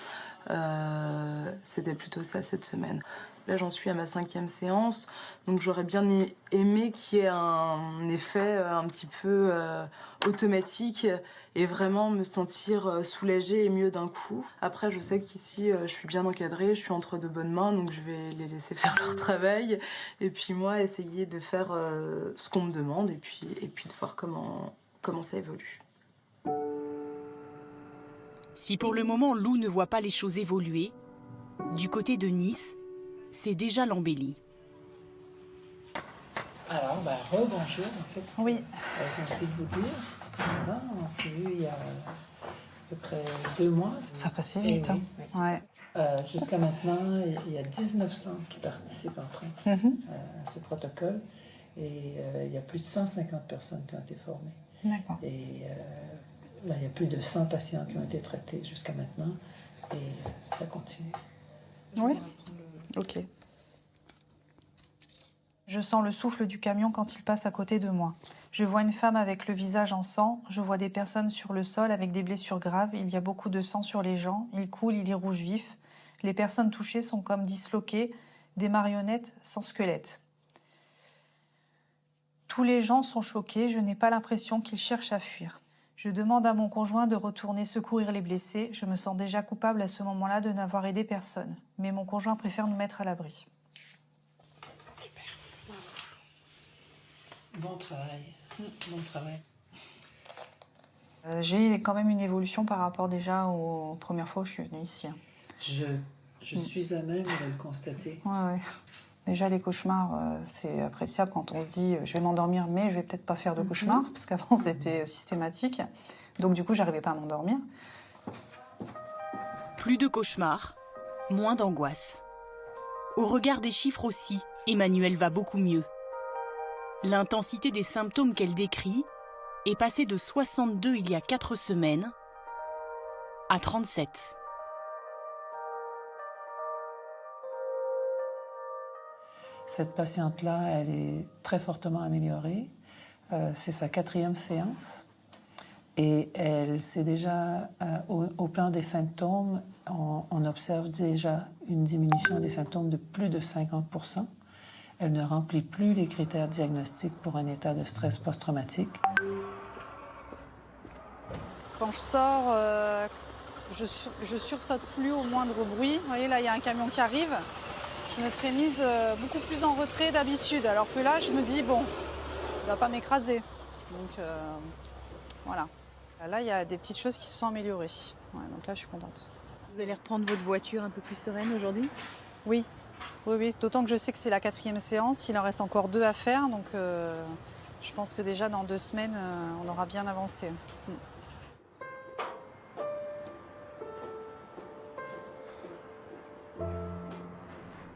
C'était plutôt ça cette semaine. Là, j'en suis à ma 5e séance, donc j'aurais bien aimé qu'il y ait un effet un petit peu automatique et vraiment me sentir soulagée et mieux d'un coup. Après, je sais qu'ici, je suis bien encadrée, je suis entre de bonnes mains, donc je vais les laisser faire leur travail. Et puis moi, essayer de faire ce qu'on me demande et puis de voir comment ça évolue. Si pour le moment, Lou ne voit pas les choses évoluer, du côté de Nice, c'est déjà l'embellie. Alors, rebonjour, en fait. Oui. J'ai envie de vous dire. Voilà, on s'est eu il y a à peu près 2 mois. Ça passait vite. Hein. Oui. Ouais. Jusqu'à maintenant, il y a 19 centres qui participent en France à ce protocole. Et il y a plus de 150 personnes qui ont été formées. D'accord. Et là, il y a plus de 100 patients qui ont été traités jusqu'à maintenant. Et ça continue. Oui. Ok. Je sens le souffle du camion quand il passe à côté de moi. Je vois une femme avec le visage en sang. Je vois des personnes sur le sol avec des blessures graves. Il y a beaucoup de sang sur les gens. Il coule, il est rouge vif. Les personnes touchées sont comme disloquées, des marionnettes sans squelette. Tous les gens sont choqués. Je n'ai pas l'impression qu'ils cherchent à fuir. Je demande à mon conjoint de retourner secourir les blessés. Je me sens déjà coupable à ce moment-là de n'avoir aidé personne. Mais mon conjoint préfère nous mettre à l'abri. Bon travail. Bon travail. J'ai quand même une évolution par rapport déjà aux premières fois où je suis venue ici. Je suis à même de le constater. Ouais. Déjà, les cauchemars, c'est appréciable quand on se dit je vais m'endormir, mais je vais peut-être pas faire de cauchemars, parce qu'avant c'était systématique. Donc du coup, j'arrivais pas à m'endormir. Plus de cauchemars, moins d'angoisse. Au regard des chiffres aussi, Emmanuel va beaucoup mieux. L'intensité des symptômes qu'elle décrit est passée de 62 il y a 4 semaines à 37. Cette patiente-là, elle est très fortement améliorée. C'est sa 4e séance. Et elle, c'est déjà, au plan des symptômes, on observe déjà une diminution des symptômes de plus de 50%. Elle ne remplit plus les critères diagnostiques pour un état de stress post-traumatique. Quand je sors, je sursaute plus au moindre bruit. Vous voyez, là, il y a un camion qui arrive. Je me serais mise beaucoup plus en retrait d'habitude. Alors que là, je me dis, bon, il ne va pas m'écraser. Donc, voilà. Là, il y a des petites choses qui se sont améliorées. Ouais, donc là, je suis contente. Vous allez reprendre votre voiture un peu plus sereine aujourd'hui ? Oui. Oui. D'autant que je sais que c'est la 4e séance. Il en reste encore 2 à faire. Donc, je pense que déjà, dans 2 semaines, on aura bien avancé.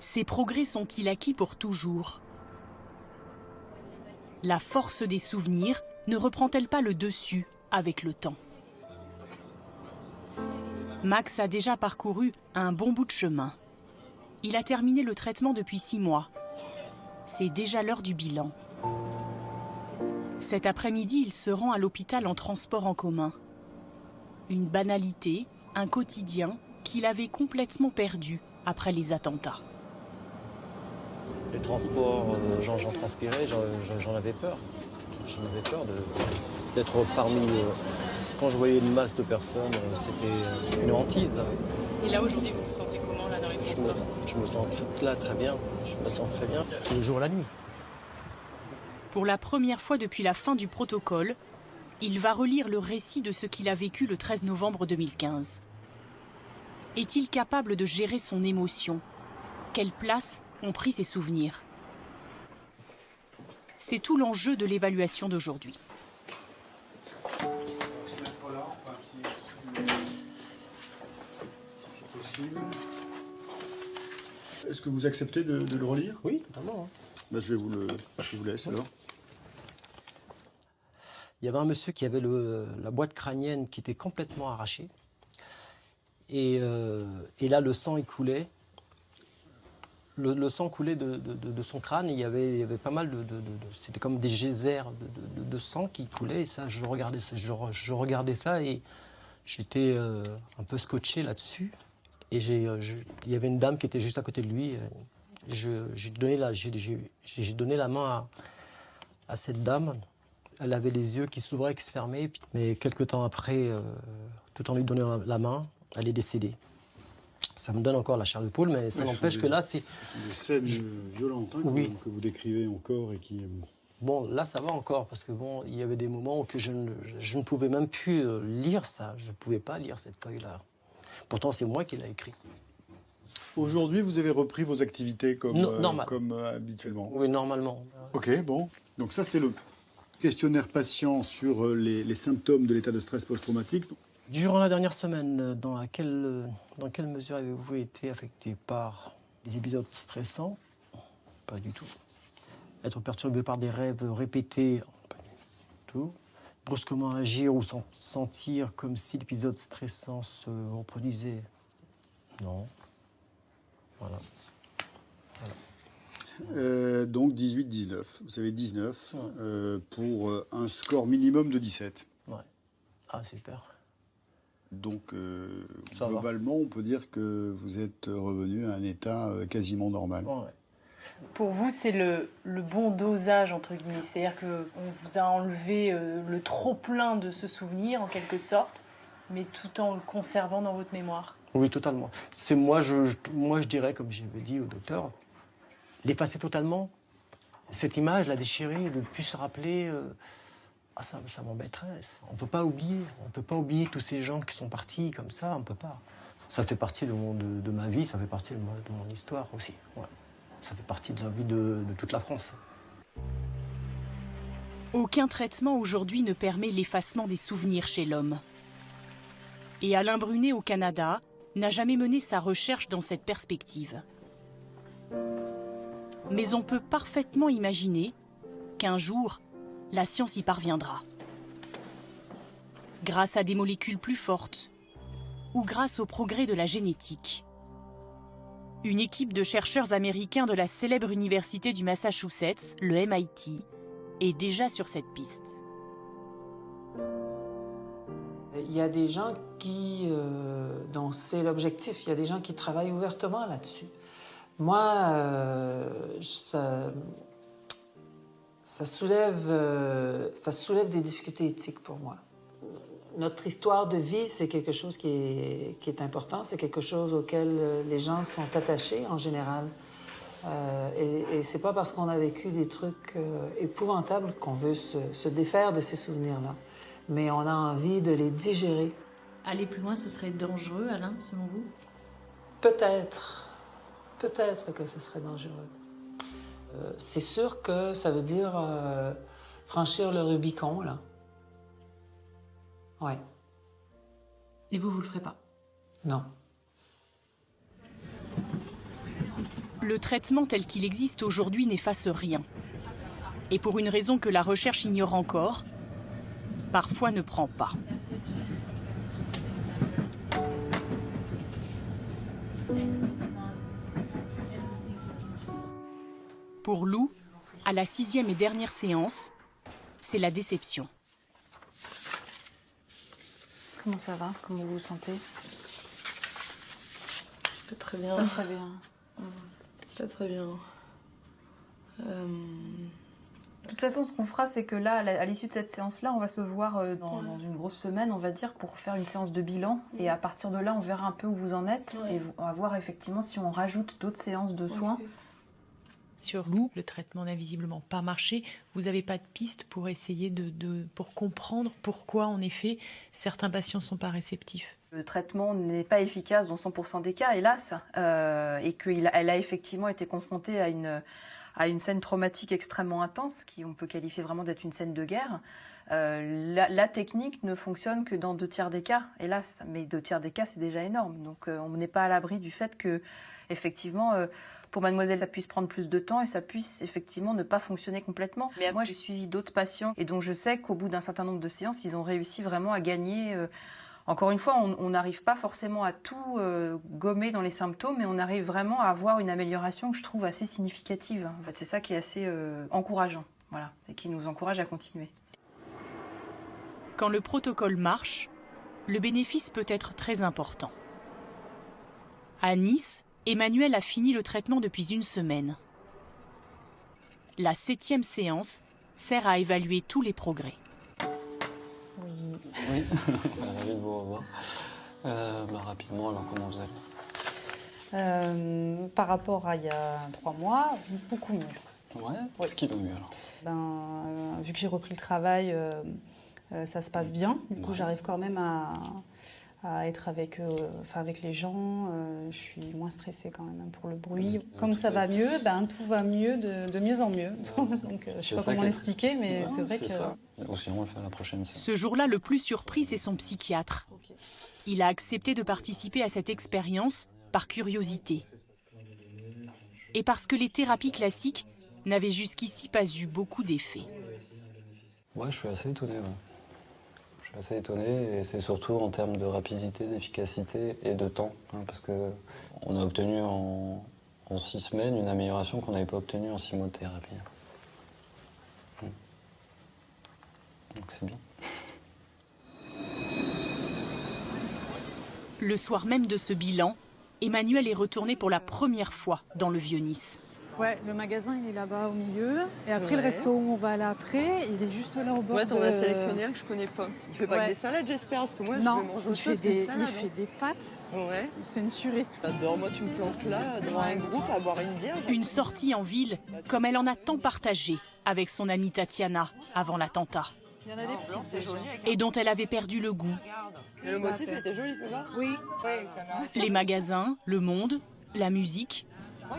Ces progrès sont-ils acquis pour toujours ? La force des souvenirs ne reprend-elle pas le dessus avec le temps ? Max a déjà parcouru un bon bout de chemin. Il a terminé le traitement depuis 6 mois. C'est déjà l'heure du bilan. Cet après-midi, il se rend à l'hôpital en transport en commun. Une banalité, un quotidien qu'il avait complètement perdu après les attentats. Les transports, j'en transpirais, j'en avais peur. J'en avais peur d'être parmi... Quand je voyais une masse de personnes, c'était une hantise. Et là, aujourd'hui, vous vous sentez comment là, dans les transports ? Je me sens là très bien. Je me sens très bien. C'est le jour et la nuit. Pour la première fois depuis la fin du protocole, il va relire le récit de ce qu'il a vécu le 13 novembre 2015. Est-il capable de gérer son émotion ? Quelle place ont pris ses souvenirs ? C'est tout l'enjeu de l'évaluation d'aujourd'hui. Est-ce que vous acceptez de le relire ? Oui, totalement. Ben, je vous laisse alors. Il y avait un monsieur qui avait la boîte crânienne qui était complètement arrachée. Et là, le sang, il coulait. Le sang coulait de son crâne. Et il y avait pas mal c'était comme des geysers de sang qui coulaient. Et ça, je regardais ça et j'étais un peu scotché là-dessus. Et il y avait une dame qui était juste à côté de lui. J'ai donné la main à cette dame. Elle avait les yeux qui s'ouvraient et qui se fermaient. Mais quelques temps après, tout en lui donnant la main, elle est décédée. Ça me donne encore la chair de poule, mais ça n'empêche que là, c'est... Ce sont des scènes violentes oui. que vous décrivez encore et qui... Bon, là, ça va encore, parce que bon, il y avait des moments où je ne pouvais même plus lire ça. Je ne pouvais pas lire cette feuille-là. Pourtant, c'est moi qui l'ai écrit. Aujourd'hui, vous avez repris vos activités comme habituellement ? Oui, normalement. Ok, bon. Donc ça, c'est le questionnaire patient sur les symptômes de l'état de stress post-traumatique. Durant la dernière semaine, dans quelle mesure avez-vous été affecté par des épisodes stressants ? Pas du tout. Être perturbé par des rêves répétés ? Pas du tout. Brusquement agir ou sentir comme si l'épisode stressant se reproduisait ? Non. Voilà. Donc 18-19. Vous savez, 19 pour un score minimum de 17. Ouais. Ah, super. Donc, globalement, on peut dire que vous êtes revenu à un état quasiment normal. Ouais. Pour vous, c'est le bon dosage, entre guillemets. C'est-à-dire qu'on vous a enlevé le trop-plein de ce souvenir, en quelque sorte, mais tout en le conservant dans votre mémoire. Oui, totalement. C'est moi, je dirais, comme j'avais dit au docteur, l'effacer totalement. Cette image, la déchirer, de ne plus se rappeler... ça m'embêterait. On ne peut pas oublier. On ne peut pas oublier tous ces gens qui sont partis comme ça. On ne peut pas. Ça fait partie de ma vie, ça fait partie de mon histoire aussi. Ouais. Ça fait partie de la vie de toute la France. Aucun traitement aujourd'hui ne permet l'effacement des souvenirs chez l'homme. Et Alain Brunet, au Canada, n'a jamais mené sa recherche dans cette perspective. Mais on peut parfaitement imaginer qu'un jour, la science y parviendra. Grâce à des molécules plus fortes ou grâce au progrès de la génétique. Une équipe de chercheurs américains de la célèbre université du Massachusetts, le MIT, est déjà sur cette piste. Il y a des gens dont c'est l'objectif, il y a des gens qui travaillent ouvertement là-dessus. Moi, ça soulève des difficultés éthiques pour moi. Notre histoire de vie, c'est quelque chose qui est important, c'est quelque chose auquel les gens sont attachés en général. Et c'est pas parce qu'on a vécu des trucs épouvantables qu'on veut se défaire de ces souvenirs-là. Mais on a envie de les digérer. Aller plus loin, ce serait dangereux, Alain, selon vous? Peut-être que ce serait dangereux. C'est sûr que ça veut dire franchir le Rubicon, là. Ouais. Et vous le ferez pas? Non. Le traitement tel qu'il existe aujourd'hui n'efface rien. Et pour une raison que la recherche ignore encore, parfois ne prend pas. Pour Lou, à la 6e et dernière séance, c'est la déception. Comment ça va? Comment vous vous sentez? Pas très bien. Pas très bien. Pas très bien. De toute façon, ce qu'on fera, c'est que là, à l'issue de cette séance-là, on va se voir dans une grosse semaine, on va dire, pour faire une séance de bilan. Et à partir de là, on verra un peu où vous en êtes. Et on va voir effectivement si on rajoute d'autres séances de soins. Sur Lou, le traitement n'a visiblement pas marché. Vous n'avez pas de piste pour essayer pour comprendre pourquoi, en effet, certains patients ne sont pas réceptifs? Le traitement n'est pas efficace dans 100% des cas, hélas, et qu'elle a effectivement été confrontée à une scène traumatique extrêmement intense, on peut qualifier vraiment d'être une scène de guerre. La technique ne fonctionne que dans 2/3 des cas, hélas, mais 2/3 des cas, c'est déjà énorme. Donc on n'est pas à l'abri du fait que, effectivement, pour mademoiselle, ça puisse prendre plus de temps et ça puisse effectivement ne pas fonctionner complètement. Mais moi, j'ai suivi d'autres patients et donc je sais qu'au bout d'un certain nombre de séances, ils ont réussi vraiment à gagner. Encore une fois, on n'arrive pas forcément à tout gommer dans les symptômes, mais on arrive vraiment à avoir une amélioration que je trouve assez significative. En fait, c'est ça qui est assez encourageant, voilà, et qui nous encourage à continuer. Quand le protocole marche, le bénéfice peut être très important. À Nice, Emmanuel a fini le traitement depuis une semaine. La 7e séance sert à évaluer tous les progrès. Oui, ravi de vous revoir. Rapidement, alors comment vous allez? Par rapport à il y a 3 mois, beaucoup mieux. Ouais, qu'est-ce qui va mieux alors? Vu que j'ai repris le travail, ça se passe bien. Du coup, j'arrive quand même à être avec les gens. Je suis moins stressée quand même pour le bruit. Comme ça va mieux, tout va mieux de mieux en mieux. Donc, je ne sais pas comment l'expliquer, mais c'est vrai que... Ça. Ou sinon, on le fait à la prochaine séance. Ce jour-là, le plus surpris, c'est son psychiatre. Il a accepté de participer à cette expérience par curiosité. Et parce que les thérapies classiques n'avaient jusqu'ici pas eu beaucoup d'effets. Ouais, je suis assez étonné. Ouais. Je suis assez étonné, et c'est surtout en termes de rapidité, d'efficacité et de temps. Parce qu'on a obtenu en 6 semaines une amélioration qu'on n'avait pas obtenue en 6 mois de thérapie. Donc c'est bien. Le soir même de ce bilan, Emmanuel est retourné pour la première fois dans le Vieux-Nice. Ouais, le magasin il est là-bas au milieu. Et après le resto où on va aller après, il est juste là au bord. Ouais, t'en as sélectionné un que je connais pas. Il fait pas que des salades, j'espère, parce que moi je vais manger autre chose qu'une salade. Il fait des pâtes. Ouais. C'est une tuerie. T'adores, moi tu me plantes là, devant un groupe, à boire une bière. Une sortie en ville, comme elle en a tant partagé avec son amie Tatiana avant l'attentat. Il y en a des petits, c'est joli. Et dont elle avait perdu le goût. Mais le motif était joli, tu vois? Oui. Les magasins, le monde, la musique,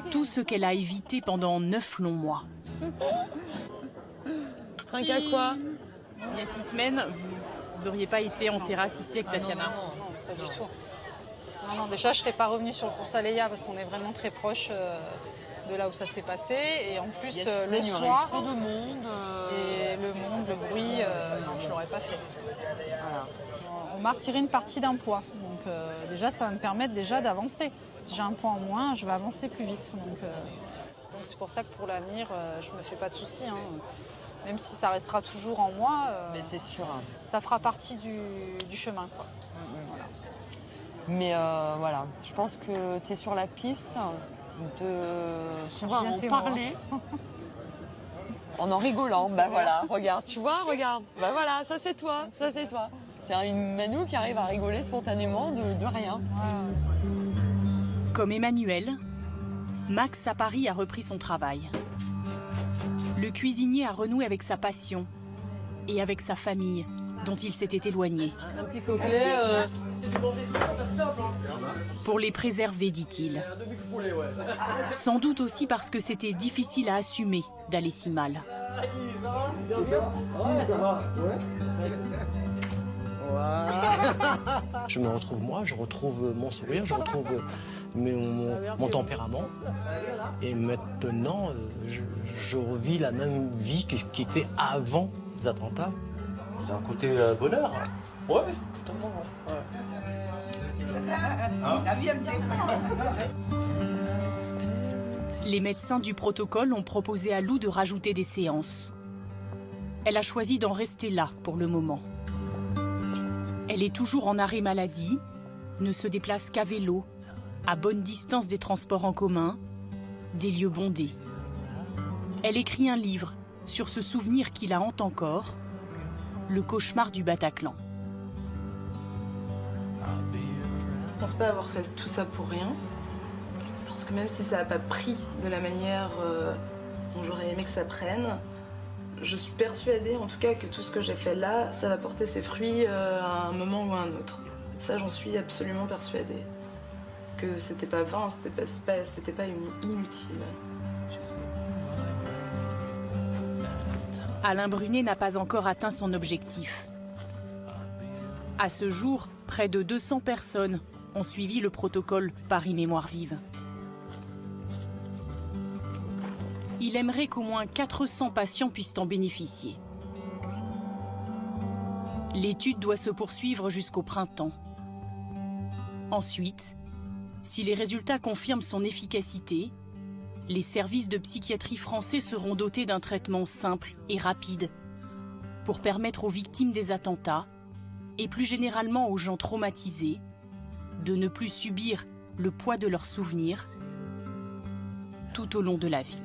tout ce qu'elle a évité pendant 9 longs mois. Trinque à quoi? Il y a 6 semaines, vous n'auriez pas été en terrasse ici avec Tatiana? Non, pas du tout. Non, déjà, je ne serais pas revenue sur le cours Saléa parce qu'on est vraiment très proche de là où ça s'est passé. Et en plus, le soir, trop de monde. Et le monde, le bruit, non, je ne l'aurais pas fait. Voilà. On m'a retiré une partie d'un poids. Donc déjà, ça va me permettre déjà d'avancer. Si j'ai un poids en moins, je vais avancer plus vite. Donc c'est pour ça que pour l'avenir, je ne me fais pas de soucis. Hein. Même si ça restera toujours en moi, mais c'est sûr. Ça fera partie du chemin, quoi. Voilà. Mais voilà, je pense que tu es sur la piste. de pouvoir en parler en rigolant. Bah voilà, regarde, tu vois, regarde. Bah voilà, ça c'est toi, ça c'est toi. C'est une Manou qui arrive à rigoler spontanément de rien. Comme Emmanuel, Max à Paris a repris son travail. Le cuisinier a renoué avec sa passion et avec sa famille, dont il s'était éloigné. Un petit coquelet, c'est de manger ça, simple. Pour les préserver, dit-il. Sans doute aussi parce que c'était difficile à assumer d'aller si mal. Ouais, ça va. Je me retrouve moi, je retrouve mon sourire, je retrouve mon tempérament. Et maintenant, je revis la même vie qui était avant les attentats. C'est un côté bonheur. Ouais, totalement. Les médecins du protocole ont proposé à Lou de rajouter des séances. Elle a choisi d'en rester là pour le moment. Elle est toujours en arrêt maladie, ne se déplace qu'à vélo, à bonne distance des transports en commun, des lieux bondés. Elle écrit un livre sur ce souvenir qui la hante encore, le cauchemar du Bataclan. Je pense pas avoir fait tout ça pour rien. Parce que même si ça n'a pas pris de la manière dont j'aurais aimé que ça prenne, je suis persuadée en tout cas que tout ce que j'ai fait là, ça va porter ses fruits à un moment ou à un autre. Ça, j'en suis absolument persuadée. Que c'était pas vain, c'était pas inutile. Alain Brunet n'a pas encore atteint son objectif. À ce jour, près de 200 personnes ont suivi le protocole Paris Mémoire Vive. Il aimerait qu'au moins 400 patients puissent en bénéficier. L'étude doit se poursuivre jusqu'au printemps. Ensuite, si les résultats confirment son efficacité, les services de psychiatrie français seront dotés d'un traitement simple et rapide pour permettre aux victimes des attentats et plus généralement aux gens traumatisés de ne plus subir le poids de leurs souvenirs tout au long de la vie.